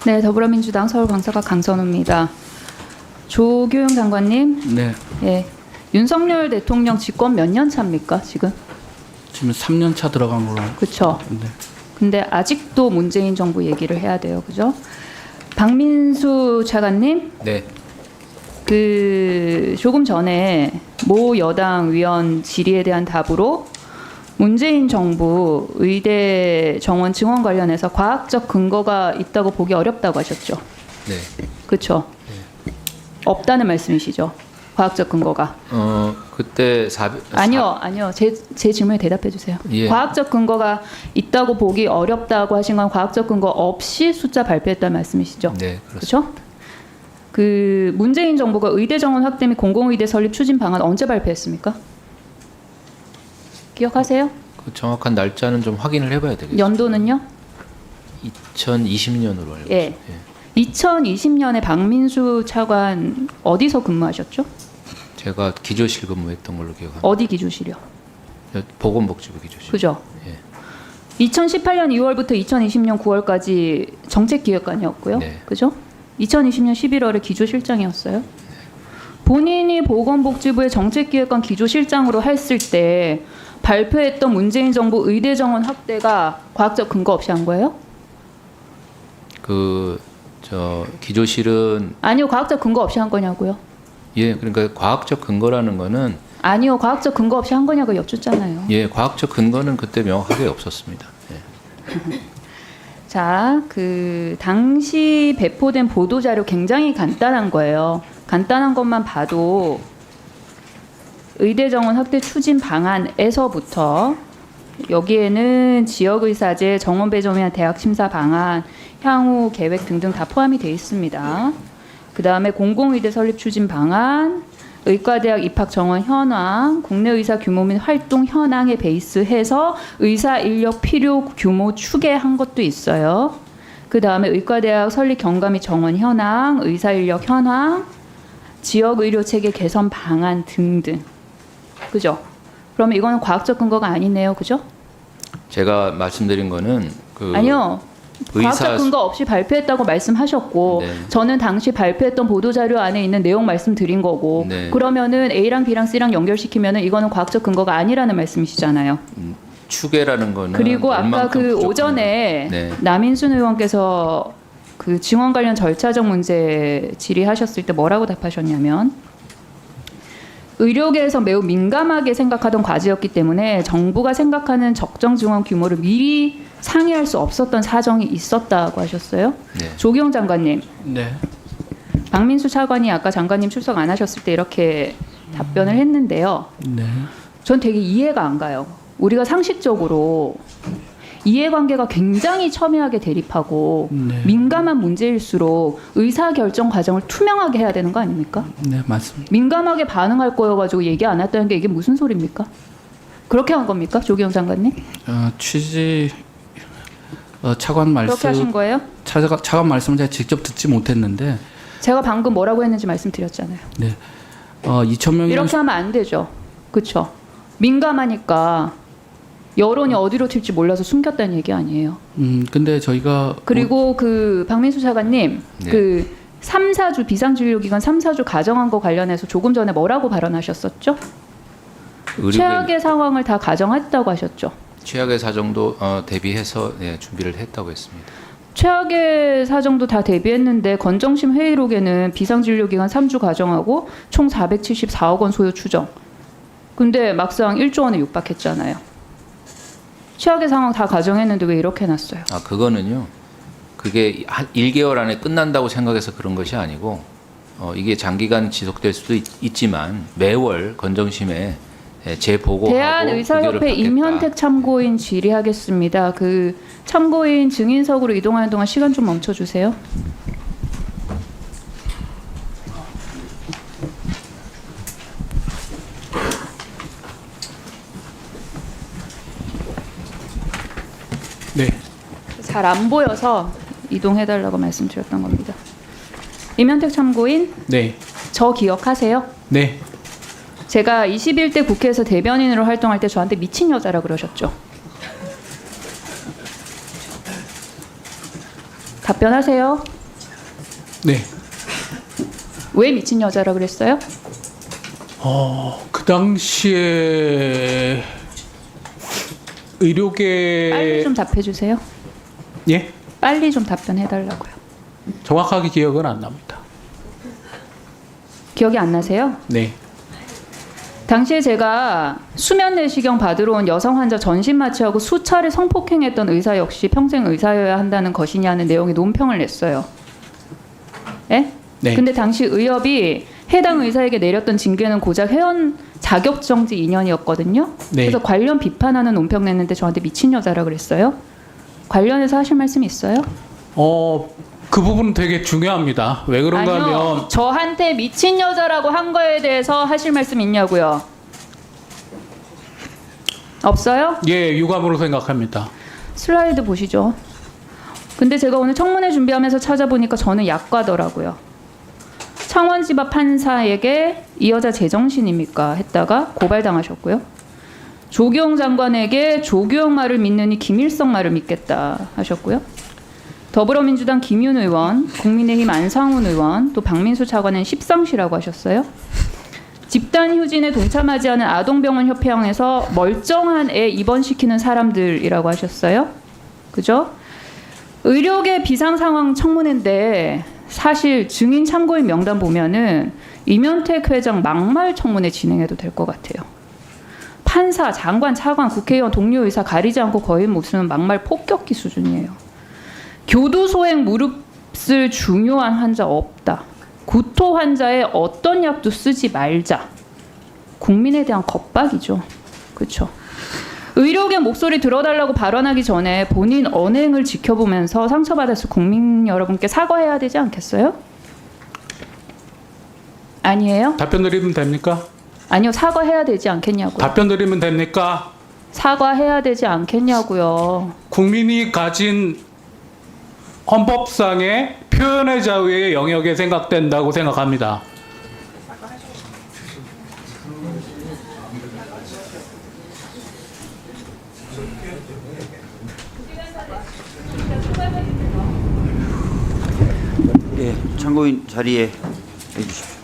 네, 더불어민주당 서울광사과 강선우입니다. 조규영 장관님, 네, 예, 윤석열 대통령 집권 몇 년 차입니까 지금? 지금 3년 차 들어간 걸로. 그렇죠. 네. 근데 아직도 문재인 정부 얘기를 해야 돼요, 그죠? 박민수 차관님, 네. 그 조금 전에 모 여당 위원 질의에 대한 답으로 문재인 정부 의대 정원 증원 관련해서 과학적 근거가 있다고 보기 어렵다고 하셨죠. 네. 그렇죠. 없다는 말씀이시죠. 과학적 근거가. 그때 아니요. 제 질문에 대답해 주세요. 예. 과학적 근거가 있다고 보기 어렵다고 하신 건 과학적 근거 없이 숫자 발표했다는 말씀이시죠. 네, 그렇습니다. 그렇죠? 그 문재인 정부가 의대 정원 확대 및 공공의대 설립 추진 방안 언제 발표했습니까? 기억하세요? 그 정확한 날짜는 좀 확인을 해봐야 되겠죠. 연도는요? 2020년으로 알고 예. 있습니다. 2020년에 박민수 차관 어디서 근무하셨죠? 제가 기조실 근무했던 걸로 기억합니다. 어디 기조실이요? 보건복지부 기조실. 그죠? 예. 2018년 2월부터 2020년 9월까지 정책기획관이었고요. 네. 그죠? 2020년 11월에 기조실장이었어요. 본인이 보건복지부의 정책기획관 기조실장으로 했을 때 발표했던 문재인 정부 의대 정원 확대가 과학적 근거 없이 한 거예요? 기조실은 아니요, 과학적 근거 없이 한 거냐고요? 예, 그러니까 과학적 근거라는 거는 아니요, 과학적 근거 없이 한 거냐고 여쭙잖아요. 예, 과학적 근거는 그때 명확하게 없었습니다. 예. 자, 그 당시 배포된 보도 자료 굉장히 간단한 거예요. 간단한 것만 봐도 의대 정원 확대 추진 방안에서부터 여기에는 지역의사제, 정원 배정에 대한 대학 심사 방안, 향후 계획 등등 다 포함이 되어 있습니다. 그 다음에 공공의대 설립 추진 방안, 의과대학 입학 정원 현황, 국내 의사 규모 및 활동 현황에 베이스해서 의사 인력 필요 규모 추계한 것도 있어요. 그 다음에 의과대학 설립 경과 및 정원 현황, 의사 인력 현황, 지역 의료 체계 개선 방안 등등. 그죠? 그러면 이거는 과학적 근거가 아니네요, 그죠? 제가 말씀드린 거는 아니요. 과학적 근거 없이 발표했다고 말씀하셨고 네. 저는 당시 발표했던 보도자료 안에 있는 내용 말씀드린 거고 네. 그러면은 A랑 B랑 C랑 연결시키면은 이거는 과학적 근거가 아니라는 말씀이시잖아요. 추계라는 거는 그리고 아까 얼만큼 그 부족한가. 오전에 네. 남인순 의원께서 그 증원 관련 절차적 문제 질의하셨을 때 뭐라고 답하셨냐면 의료계에서 매우 민감하게 생각하던 과제였기 때문에 정부가 생각하는 적정 증원 규모를 미리 상의할 수 없었던 사정이 있었다고 하셨어요. 네. 조기영 장관님, 네. 박민수 차관이 아까 장관님 출석 안 하셨을 때 이렇게 답변을 했는데요. 네. 전 되게 이해가 안 가요. 우리가 상식적으로 이해관계가 굉장히 첨예하게 대립하고 네. 민감한 문제일수록 의사결정 과정을 투명하게 해야 되는 거 아닙니까? 네, 맞습니다. 민감하게 반응할 거여가지고 얘기 안 했다는 게 이게 무슨 소리입니까? 그렇게 한 겁니까, 조기영 장관님? 취지 차관 말씀 그렇게 하신 거예요? 차관 말씀을 제가 직접 듣지 못했는데 제가 방금 뭐라고 했는지 말씀드렸잖아요. 네. 2,000명이 이렇게 하면 안 되죠. 그렇죠? 민감하니까 여론이 어디로 튈지 몰라서 숨겼다는 얘기 아니에요. 근데 저희가 그리고 그 박민수 차관님, 네. 그 3, 4주 비상진료기간 3, 4주 가정한 거 관련해서 조금 전에 뭐라고 발언하셨었죠? 최악의 상황을 다 가정했다고 하셨죠. 최악의 사정도 대비해서 준비를 했다고 했습니다. 최악의 사정도 다 대비했는데 건정심 회의록에는 비상진료기간 3주 가정하고 총 474억 원 소요 추정. 근데 막상 1조 원에 육박했잖아요. 최악의 상황 다 가정했는데 왜 이렇게 해놨어요? 그거는요. 그게 한 1개월 안에 끝난다고 생각해서 그런 것이 아니고 이게 장기간 지속될 수도 있지만 매월 건정심에 재보고하고 대한의사협회 의견을 받겠다. 임현택 참고인 질의하겠습니다. 그 참고인 증인석으로 이동하는 동안 시간 좀 멈춰주세요. 네. 잘 안 보여서 이동해달라고 말씀드렸던 겁니다. 임현택 참고인, 네. 저 기억하세요? 네. 제가 21대 국회에서 대변인으로 활동할 때 저한테 미친 여자라 그러셨죠? 답변하세요. 네. 왜 미친 여자라 그랬어요? 그 당시에 의료계 빨리 좀 답해 주세요. 예? 빨리 좀 답변해 달라고요. 정확하게 기억은 안 납니다. 기억이 안 나세요? 네. 당시에 제가 수면 내시경 받으러 온 여성 환자 전신 마취하고 수차례 성폭행했던 의사 역시 평생 의사여야 한다는 것이냐는 내용의 논평을 냈어요. 예? 네. 근데 당시 의협이 해당 의사에게 내렸던 징계는 고작 회원 자격 정지 2년이었거든요. 네. 그래서 관련 비판하는 논평 냈는데 저한테 미친 여자라 그랬어요. 관련해서 하실 말씀 있어요? 그 부분은 되게 중요합니다. 왜 그런가 아니요. 하면 저한테 미친 여자라고 한 거에 대해서 하실 말씀 있냐고요? 없어요? 예, 유감으로 생각합니다. 슬라이드 보시죠. 근데 제가 오늘 청문회 준비하면서 찾아보니까 저는 약과더라고요. 창원지법 판사에게 이 여자 제정신입니까? 했다가 고발당하셨고요. 조규영 장관에게 조규영 말을 믿느니 김일성 말을 믿겠다 하셨고요. 더불어민주당 김윤 의원, 국민의힘 안상훈 의원, 또 박민수 차관은 십상시라고 하셨어요. 집단휴진에 동참하지 않은 아동병원협회항에서 멀쩡한 애 입원시키는 사람들이라고 하셨어요. 그죠? 의료계 비상상황 청문회인데 사실 증인 참고인 명단 보면은 임현택 회장 막말 청문회 진행해도 될 것 같아요. 판사, 장관, 차관, 국회의원, 동료 의사 가리지 않고 거의 무슨 막말 폭격기 수준이에요. 교도소행 무릅쓸 중요한 환자 없다. 구토 환자에 어떤 약도 쓰지 말자. 국민에 대한 겁박이죠. 그렇죠. 의료계 목소리 들어달라고 발언하기 전에 본인 언행을 지켜보면서 상처받았을 국민 여러분께 사과해야 되지 않겠어요? 아니에요? 답변 드리면 됩니까? 아니요, 사과해야 되지 않겠냐고요. 답변 드리면 됩니까? 사과해야 되지 않겠냐고요. 국민이 가진 헌법상의 표현의 자유의 영역에 생각된다고 생각합니다. 예, 참고인 자리에 해주십시오.